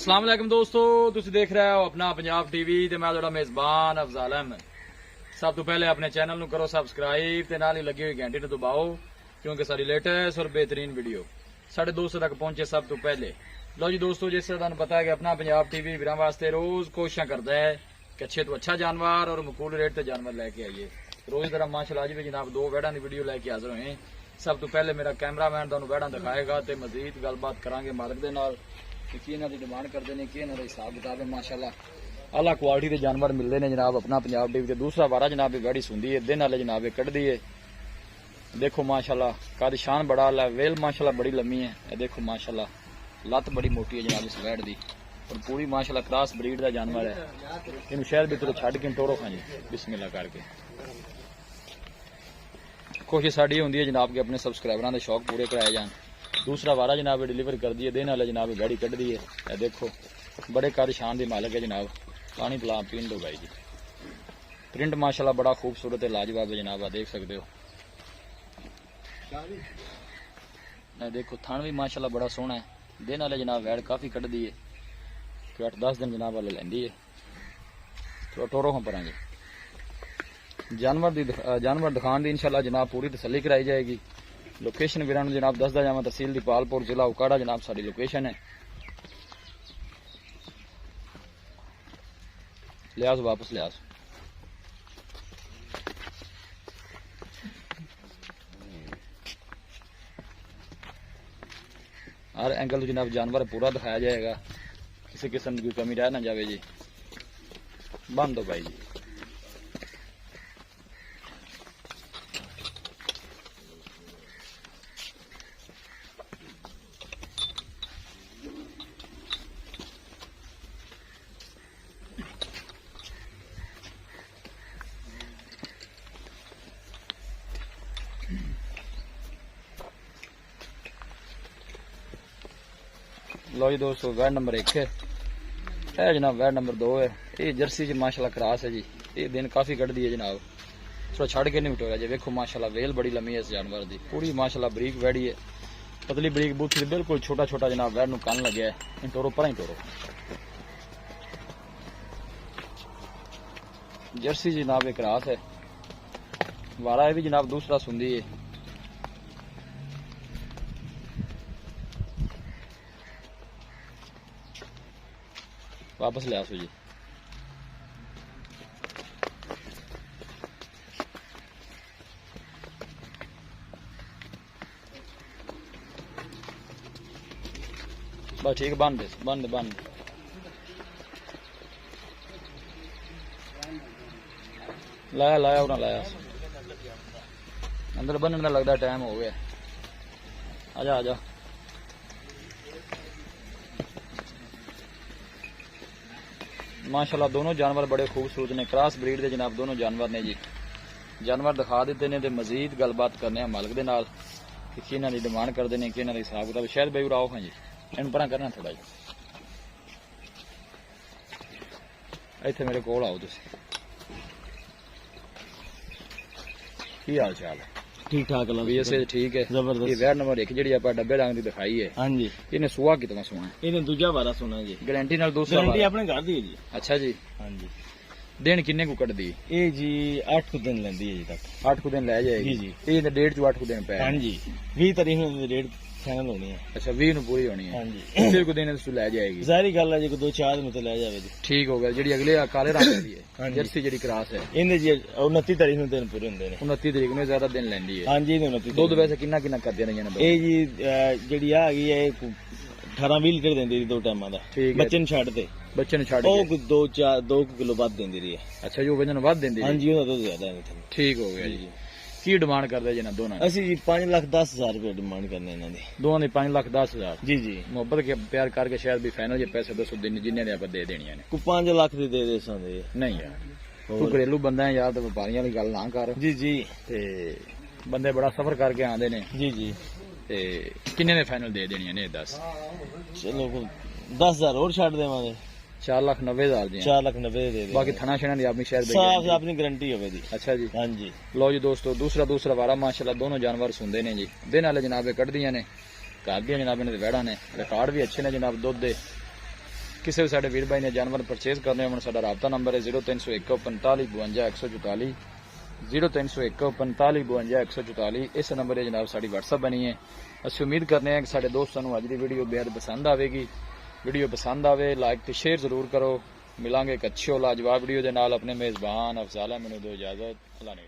अस्सलाम वालेकुम दोस्तों, तुसीं देख रहे हो अपना पंजाब टीवी ते मैं तुहाडा मेज़बान अफजाल अहमद। सब तो पहले अपने चैनल नूं करो सबसक्राइब ते नाल ही लगी हुई घंटी नूं दबाओ क्योंकि सारी लेटेस्ट और बेहतरीन वीडियो साढ़े दोस्तों तक पहुंचे सब तो पहले। लो जी दोस्तों, जिस तरह तुहानूं पता है कि अपना पंजाब टीवी वीरां वास्ते रोज कोशिशां करदा है कि अच्छे तो अच्छा जानवर और मकूल रेट ते जानवर लैके आइए। रोज तरह माशाअल्लाह अज भी जनाब दो वैड़ां दी वीडियो लैके हाजिर होए। सब तो पहले मेरा कैमरामैन तुहानूं वैड़ां दिखाएगा ते मजीद गलबात करांगे मालक दे नाल कि इन्हां दी डिमांड करदे ने, कि इन्हां दा हिसाब किताब है। माशाअल्लाह आला क्वालिटी के जानवर मिलते हैं जनाब अपना पंजाब टीवी ते। दूसरा वारा जनाब वैड़ी सुंदी है, दिन वाले जनाब कढ़दी है। देखो माशाअल्लाह कद शान बड़ा है, वेल माशाअल्लाह बड़ी लम्मी है। देखो माशाअल्लाह लत बड़ी मोटी है जनाब इस वैड़ दी और पूरी माशाअल्लाह क्रॉस ब्रीड का जानवर है। इन शहर भीतर छड़ के टोरो खां जी बिस्मिल्लाह करके। कोशिश साड़ी होंदी है जनाब के अपने सबसक्राइबरां दे शौक पूरे कराए जान। दूसरा वारा जनाब डिलीवर कर दी है, दिन वाले जनाब गाड़ी कढ़ दी है। देखो बड़े कद शान दी मालक है जनाब। पानी पिला पीन दो भाई जी। प्रिंट माशाल्लाह बड़ा खूबसूरत है, लाजवाब है जनाब, देख सकते हो। देखो थान भी माशाल्लाह बड़ा सोहना है। दिन वाले जनाब वैड़ काफी कढ़ दी है, 8-10 दिन जनाब वाले लेंदी है। तो टोरो हम परांगे जानवर दिखाने दी इंशाल्लाह जनाब पूरी तसल्ली कराई जाएगी। लोकेशन वीरां नूं जनाब दसदा जावां, तहसील दीपालपुर जिला उकाड़ा जनाब साडी लोकेशन है। लिहाज वापस लिहाज हर एंगल तो जनाब जानवर पूरा दिखाया जाएगा, किसी किस्म की कमी रह ना जाए जी। बंद दो भाई जी। लो जी दोस्तों, वैड नंबर 1 है जनाब, वैड नंबर 2 है। ये जर्सी च माशाल्लाह क्रॉस है जी। ये दिन काफी कढ़ दी है जनाब, थोड़ा छड़ के नहीं उठोया जी। देखो माशाल्लाह वेल बड़ी लम्मी है इस जानवर की, पूरी माशाल्लाह बरीक वैड़ी है, पतली बरीक बूथी बिल्कुल छोटा छोटा जनाब वैड नूं कन लग्या है। इन टोरो पर ही टोरो जर्सी जनाब एक क्रॉस है। वारा है भी जनाब दूसरा सुंदी है। वापस ले आसो जी। बस ठीक, बंद बंद बंद। लाया लाया उन्हें लाया अंदर बनने का लगता टाइम हो गया। आजा आजा माशाल्लाह दोनों जानवर बड़े खूबसूरत ने, क्रॉस ब्रीड के जनाब दोनों जानवर ने जी। जानवर दिखा देते हैं तो मजीद गलबात करने मालक के नाल कि इन्हों की डिमांड करते हैं, कि इन्हों का हिसाब किताब। शायद भाई उड़ाओ खां जी, इन पर करना थोड़ा जी। इत्थे मेरे कोल आओ तुसीं। की हाल चाल है? ठीक ठाक है ठीक है। जबरदस्त। वैड़ नंबर 1 जी आप डब्बे रंग की दिखाई है। हाँ जी, इन्हें सुहा कितना सुहा है? इन्हें दूजा वारा सुना जी, गारंटी नाल दूसरा गारंटी अपने घर दी है जी। अच्छा जी। हाँ जी। दिन किन्ने को कट दी? ये जी 8 दिन लेंदी है जी तक। 8 दिन लै जाएगी जी। ये डेढ़ चो 8 दिन पे। हाँ जी, 20 तारीख में डेट फाइनल होनी है। अच्छा 20 ਨੂੰ पूरी होनी है। हाँ जी। फिर को दिन लै जाएगी। जाहिर गल है जी, 2-4 दिन तो लै जावे जी। ठीक हो गया। जी अगले काले रंग दी हाँ है जी। जर्सी जी क्रॉस है, इन्हें जी 29 तारीख में दिन पूरे होंगे ने। 29 तरीक में ज्यादा दिन लैंदी है। हाँ जी, 29 दुध वैसे किन्ना किन्ना कर देना ये जी जी आ गई है 18-20 लीटर देंदी 2 टाइम का। ठीक है। बच्चे ने छड़ दे, बच्चे ने छड़ ਉਹ 2 किलो ਵੱਧ ਦਿੰਦੀ ਰਹੀ ਹੈ। अच्छा जो वजन ਵੱਧ ਦਿੰਦੀ हाँ जी, ਉਹਦਾ ਦੁੱਧ ਜ਼ਿਆਦਾ ਹੈ। ठीक हो गया जी। की डिमांड करदे जी ना दोनों? ਅਸੀਂ ਜੀ 5,10,000 रुपए डिमांड करने ਇਹਨਾਂ ਦੀ। दोनों की 5,10,000। जी जी, मोहब्बत के प्यार करके शायद भी फाइनल जे पैसे दसो दिन जिन्हें ने आप दे देनियां ने। को 5 लाख ਦੀ ਦੇ ਦੇ ਸੰਦੇ। नहीं यार तू घरेलू बंदा है यार, तो व्यापारियों की गल ना कर। जी जी ते बंदे बड़ा सफर करके आंदे ने। जी जी, ते किन्ने ने फाइनल दे देनियां ने? 10 चलो 10,000 और छाड़ देवांगे। 4,90,000 दी। 4,90,000 दे दे। बाकी थना शना दी अपनी शहर साफ अपनी गारंटी होवे दी। अच्छा जी। हाँ जी। लो जी दोस्तों, दूसरा वारा माशाल्लाह दोनों जानवर सुनते ने जी। दिन वाले जनाबे कढ़ दियां ने, घर दियां जनाबे ने वैड़ा ने, रिकॉर्ड भी अच्छे ने जनाब दुध दे। ਕਿਸੇ ਵੀ ਸਾਡੇ ਵੀਰ ਭਾਈ ਨੇ ਜਾਨਵਰ ਪਰਚੇਸ ਕਰਨੇ ਹੋਣ ਸਾਡਾ ਰਾਬਤਾ ਨੰਬਰ ਹੈ 0301 45 52 144 0301 45 52 144। ਇਸ ਨੰਬਰ 'ਤੇ ਜਨਾਬ ਸਾਡੀ WhatsApp ਬਣੀ ਹੈ। ਅਸੀਂ ਉਮੀਦ ਕਰਨੇ ਹਾਂ ਕਿ ਸਾਡੇ ਦੋਸਤਾਂ ਨੂੰ ਅੱਜ ਦੀ ਵੀਡੀਓ ਬੇहद ਪਸੰਦ ਆਵੇਗੀ। ਵੀਡੀਓ ਪਸੰਦ ਆਵੇ ਲਾਈਕ ਤੇ ਸ਼ੇਅਰ ਜ਼ਰੂਰ ਕਰੋ। ਮਿਲਾਂਗੇ ਇੱਕ ਅੱਛੀ ਲਾਜਵਾਬ ਵੀਡੀਓ ਦੇ ਨਾਲ। ਆਪਣੇ ਮੇਜ਼ਬਾਨ ਅਫਜ਼ਾਲ ਅਹਿਮਦ ਨੂੰ ਦਿਓ ਇਜਾਜ਼ਤ। ਅੱਲਾ ਨੇ